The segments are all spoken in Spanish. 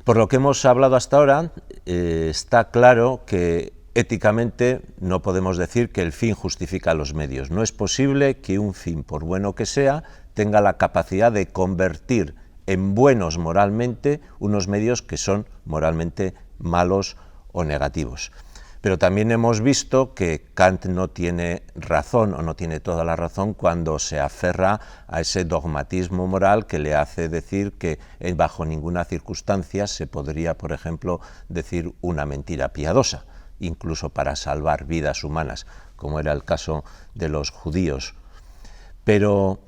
Por lo que hemos hablado hasta ahora, está claro que éticamente no podemos decir que el fin justifica los medios. No es posible que un fin, por bueno que sea, tenga la capacidad de convertir en buenos moralmente unos medios que son moralmente malos o negativos. Pero también hemos visto que Kant no tiene razón o no tiene toda la razón cuando se aferra a ese dogmatismo moral que le hace decir que bajo ninguna circunstancia se podría, por ejemplo, decir una mentira piadosa, incluso para salvar vidas humanas, como era el caso de los judíos. Pero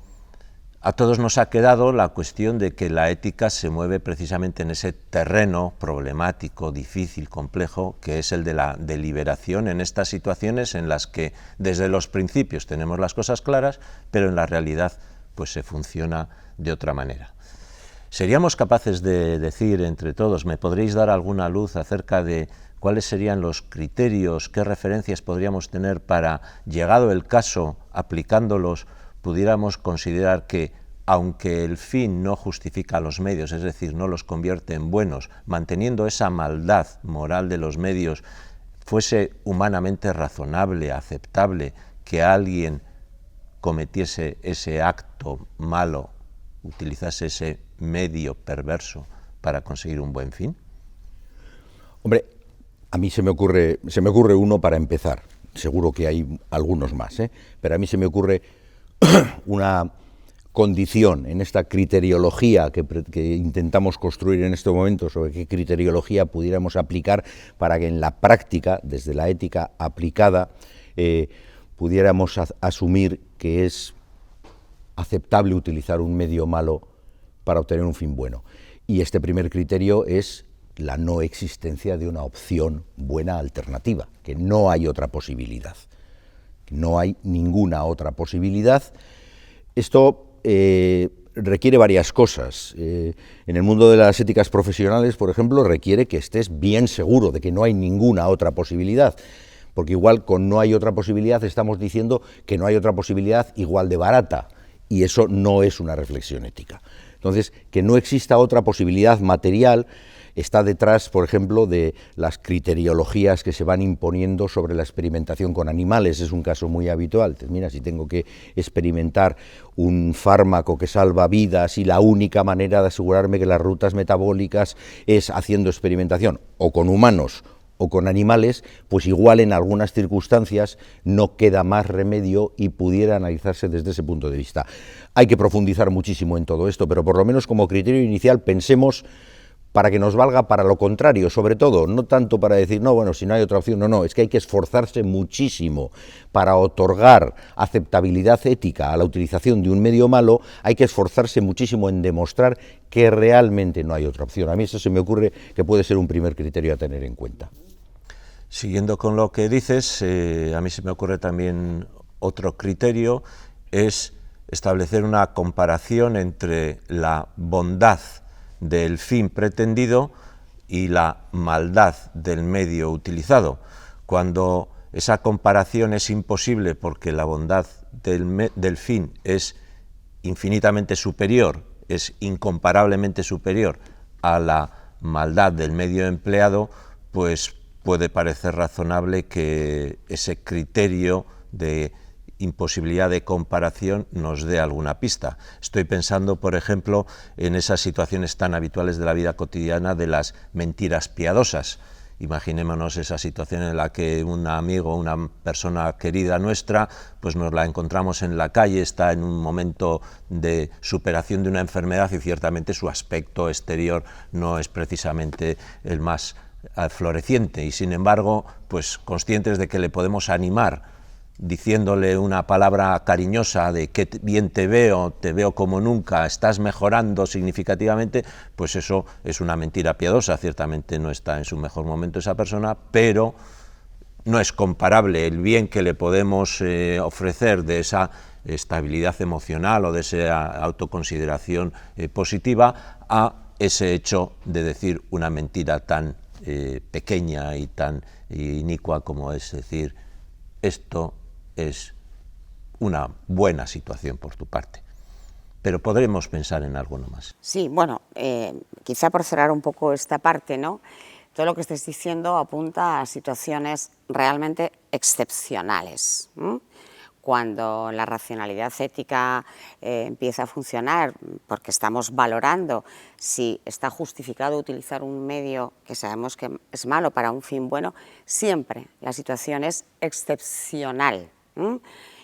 a todos nos ha quedado la cuestión de que la ética se mueve precisamente en ese terreno problemático, difícil, complejo, que es el de la deliberación en estas situaciones en las que desde los principios tenemos las cosas claras, pero en la realidad pues se funciona de otra manera. ¿Seríamos capaces de decir entre todos, me podréis dar alguna luz acerca de cuáles serían los criterios, qué referencias podríamos tener para, llegado el caso, aplicándolos, pudiéramos considerar que, aunque el fin no justifica los medios, es decir, no los convierte en buenos, manteniendo esa maldad moral de los medios, fuese humanamente razonable, aceptable, que alguien cometiese ese acto malo, utilizase ese medio perverso para conseguir un buen fin? Hombre, a mí se me ocurre uno para empezar. Seguro que hay algunos más, pero a mí se me ocurre una condición en esta criteriología que intentamos construir en este momento, sobre qué criteriología pudiéramos aplicar para que en la práctica, desde la ética aplicada, pudiéramos asumir que es aceptable utilizar un medio malo para obtener un fin bueno. Y este primer criterio es la no existencia de una opción buena alternativa, que no hay otra posibilidad. No hay ninguna otra posibilidad. Esto requiere varias cosas. En el mundo de las éticas profesionales, por ejemplo, requiere que estés bien seguro de que no hay ninguna otra posibilidad, porque igual con no hay otra posibilidad estamos diciendo que no hay otra posibilidad igual de barata, y eso no es una reflexión ética. Entonces, que no exista otra posibilidad material está detrás, por ejemplo, de las criteriologías que se van imponiendo sobre la experimentación con animales. Es un caso muy habitual. Mira, si tengo que experimentar un fármaco que salva vidas y la única manera de asegurarme que las rutas metabólicas es haciendo experimentación o con humanos o con animales, pues igual en algunas circunstancias no queda más remedio y pudiera analizarse desde ese punto de vista. Hay que profundizar muchísimo en todo esto, pero por lo menos como criterio inicial pensemos para que nos valga para lo contrario, sobre todo, no tanto para decir, no, bueno, si no hay otra opción, no, es que hay que esforzarse muchísimo para otorgar aceptabilidad ética a la utilización de un medio malo, hay que esforzarse muchísimo en demostrar que realmente no hay otra opción. A mí eso se me ocurre que puede ser un primer criterio a tener en cuenta. Siguiendo con lo que dices, a mí se me ocurre también otro criterio, es establecer una comparación entre la bondad del fin pretendido y la maldad del medio utilizado. Cuando esa comparación es imposible porque la bondad del fin es infinitamente superior, es incomparablemente superior a la maldad del medio empleado, pues puede parecer razonable que ese criterio de imposibilidad de comparación nos dé alguna pista. Estoy pensando, por ejemplo, en esas situaciones tan habituales de la vida cotidiana de las mentiras piadosas. Imaginémonos esa situación en la que un amigo, una persona querida nuestra, pues nos la encontramos en la calle, está en un momento de superación de una enfermedad y ciertamente su aspecto exterior no es precisamente el más floreciente y sin embargo, pues conscientes de que le podemos animar diciéndole una palabra cariñosa de qué bien te veo como nunca, estás mejorando significativamente, pues eso es una mentira piadosa. Ciertamente no está en su mejor momento esa persona, pero no es comparable el bien que le podemos ofrecer de esa estabilidad emocional o de esa autoconsideración positiva a ese hecho de decir una mentira tan pequeña y tan inicua como es decir, esto es una buena situación por tu parte. pero podremos pensar en alguno más. Sí, bueno, quizá por cerrar un poco esta parte, ¿no? Todo lo que estáis diciendo apunta a situaciones realmente excepcionales. Cuando la racionalidad ética empieza a funcionar, porque estamos valorando si está justificado utilizar un medio que sabemos que es malo para un fin bueno, siempre la situación es excepcional.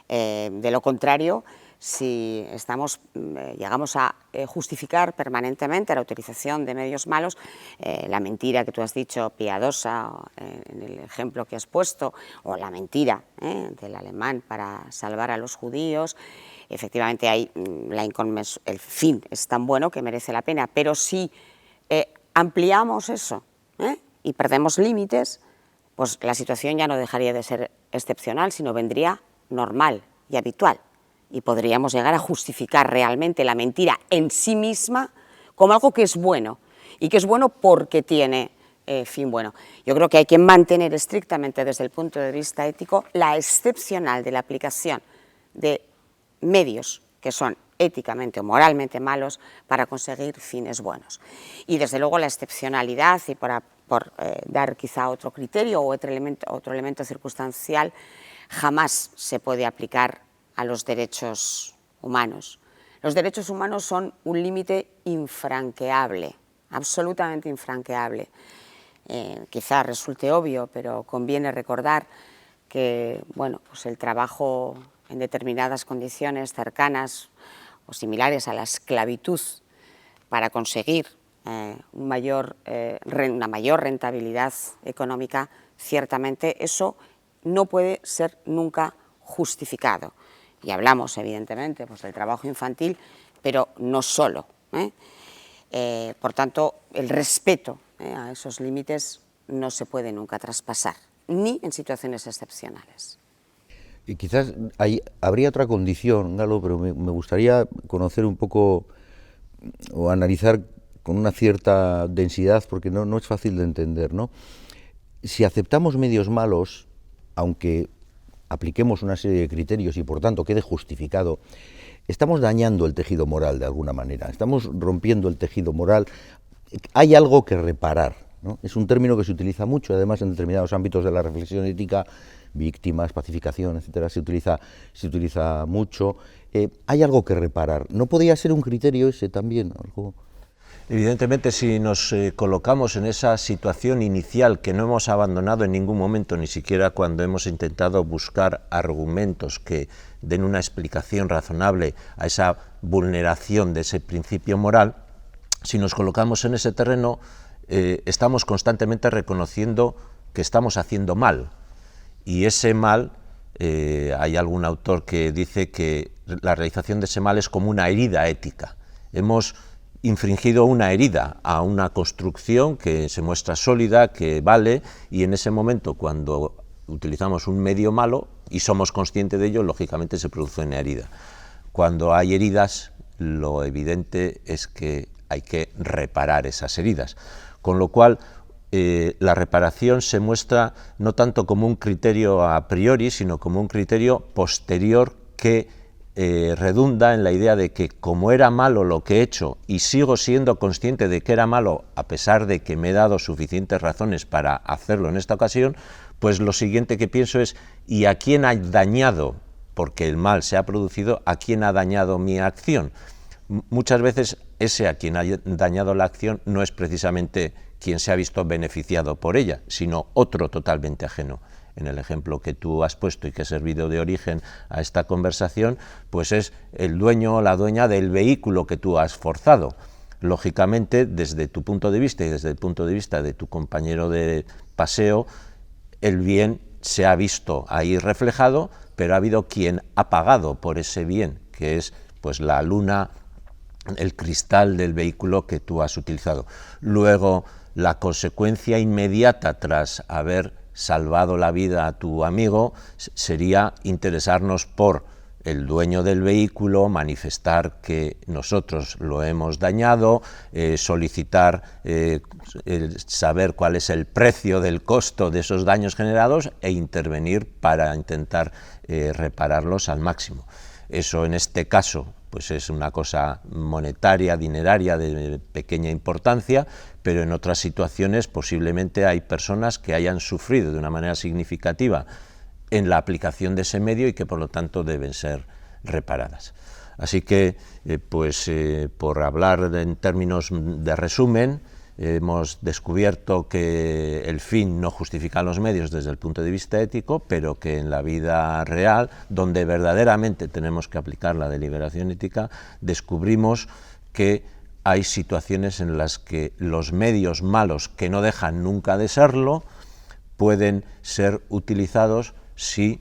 De lo contrario, si llegamos a justificar permanentemente la utilización de medios malos, la mentira que tú has dicho, piadosa, en el ejemplo que has puesto, o la mentira del alemán para salvar a los judíos, efectivamente el fin es tan bueno que merece la pena, pero si ampliamos eso y perdemos límites, pues la situación ya no dejaría de ser excepcional, sino vendría normal y habitual. Y podríamos llegar a justificar realmente la mentira en sí misma como algo que es bueno, y que es bueno porque tiene fin bueno. Yo creo que hay que mantener estrictamente desde el punto de vista ético la excepcional de la aplicación de medios que son éticamente o moralmente malos para conseguir fines buenos. Y desde luego la excepcionalidad, y por dar quizá otro criterio o otro elemento circunstancial, jamás se puede aplicar a los derechos humanos. Los derechos humanos son un límite infranqueable, absolutamente infranqueable. Quizá resulte obvio, pero conviene recordar que pues el trabajo en determinadas condiciones cercanas o similares a la esclavitud para conseguir una mayor rentabilidad económica, ciertamente eso no puede ser nunca justificado. Y hablamos, evidentemente, pues, del trabajo infantil, pero no solo. Por tanto, el respeto a esos límites no se puede nunca traspasar, ni en situaciones excepcionales. Y quizás habría otra condición, Galo, pero me gustaría conocer un poco o analizar con una cierta densidad, porque no es fácil de entender, ¿no? Si aceptamos medios malos, aunque apliquemos una serie de criterios y por tanto quede justificado, estamos dañando el tejido moral de alguna manera, estamos rompiendo el tejido moral. Hay algo que reparar, ¿no? Es un término que se utiliza mucho, además en determinados ámbitos de la reflexión ética, víctimas, pacificación, etcétera, se utiliza mucho. Hay algo que reparar. ¿No podría ser un criterio ese también? Algo... Evidentemente, si nos colocamos en esa situación inicial que no hemos abandonado en ningún momento, ni siquiera cuando hemos intentado buscar argumentos que den una explicación razonable a esa vulneración de ese principio moral, si nos colocamos en ese terreno, estamos constantemente reconociendo que estamos haciendo mal. Y ese mal, hay algún autor que dice que la realización de ese mal es como una herida ética. Hemos infringido una herida a una construcción que se muestra sólida, que vale, y en ese momento, cuando utilizamos un medio malo y somos conscientes de ello, lógicamente se produce una herida. Cuando hay heridas, lo evidente es que hay que reparar esas heridas, con lo cual la reparación se muestra no tanto como un criterio a priori, sino como un criterio posterior que redunda en la idea de que como era malo lo que he hecho y sigo siendo consciente de que era malo a pesar de que me he dado suficientes razones para hacerlo en esta ocasión, pues lo siguiente que pienso es ¿y a quién ha dañado? Porque el mal se ha producido, ¿a quién ha dañado mi acción? Muchas veces ese a quien ha dañado la acción no es precisamente quien se ha visto beneficiado por ella, sino otro totalmente ajeno. En el ejemplo que tú has puesto y que ha servido de origen a esta conversación, pues es el dueño o la dueña del vehículo que tú has forzado. Lógicamente, desde tu punto de vista y desde el punto de vista de tu compañero de paseo, el bien se ha visto ahí reflejado, pero ha habido quien ha pagado por ese bien, que es pues la luna, el cristal del vehículo que tú has utilizado. Luego, la consecuencia inmediata tras haber salvado la vida a tu amigo sería interesarnos por el dueño del vehículo, manifestar que nosotros lo hemos dañado, solicitar saber cuál es el precio del costo de esos daños generados e intervenir para intentar repararlos al máximo. Eso en este caso pues es una cosa monetaria, dineraria, de pequeña importancia, pero en otras situaciones posiblemente hay personas que hayan sufrido de una manera significativa en la aplicación de ese medio y que por lo tanto deben ser reparadas. Así que, por hablar en términos de resumen, hemos descubierto que el fin no justifica los medios desde el punto de vista ético, pero que en la vida real, donde verdaderamente tenemos que aplicar la deliberación ética, descubrimos que hay situaciones en las que los medios malos, que no dejan nunca de serlo, pueden ser utilizados si,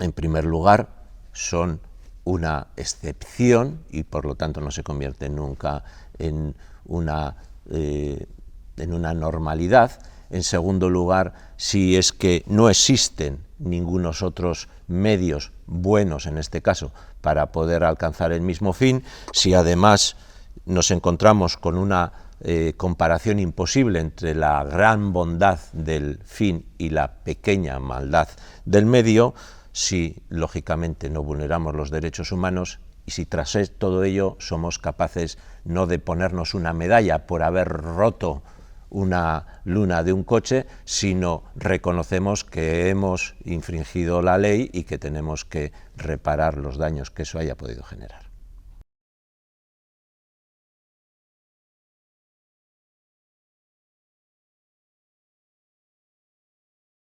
en primer lugar, son una excepción y por lo tanto no se convierten nunca en una normalidad. En segundo lugar, si es que no existen ningunos otros medios buenos, en este caso, para poder alcanzar el mismo fin, si además nos encontramos con una comparación imposible entre la gran bondad del fin y la pequeña maldad del medio, si lógicamente no vulneramos los derechos humanos y si tras todo ello somos capaces no de ponernos una medalla por haber roto una luna de un coche, sino reconocemos que hemos infringido la ley y que tenemos que reparar los daños que eso haya podido generar.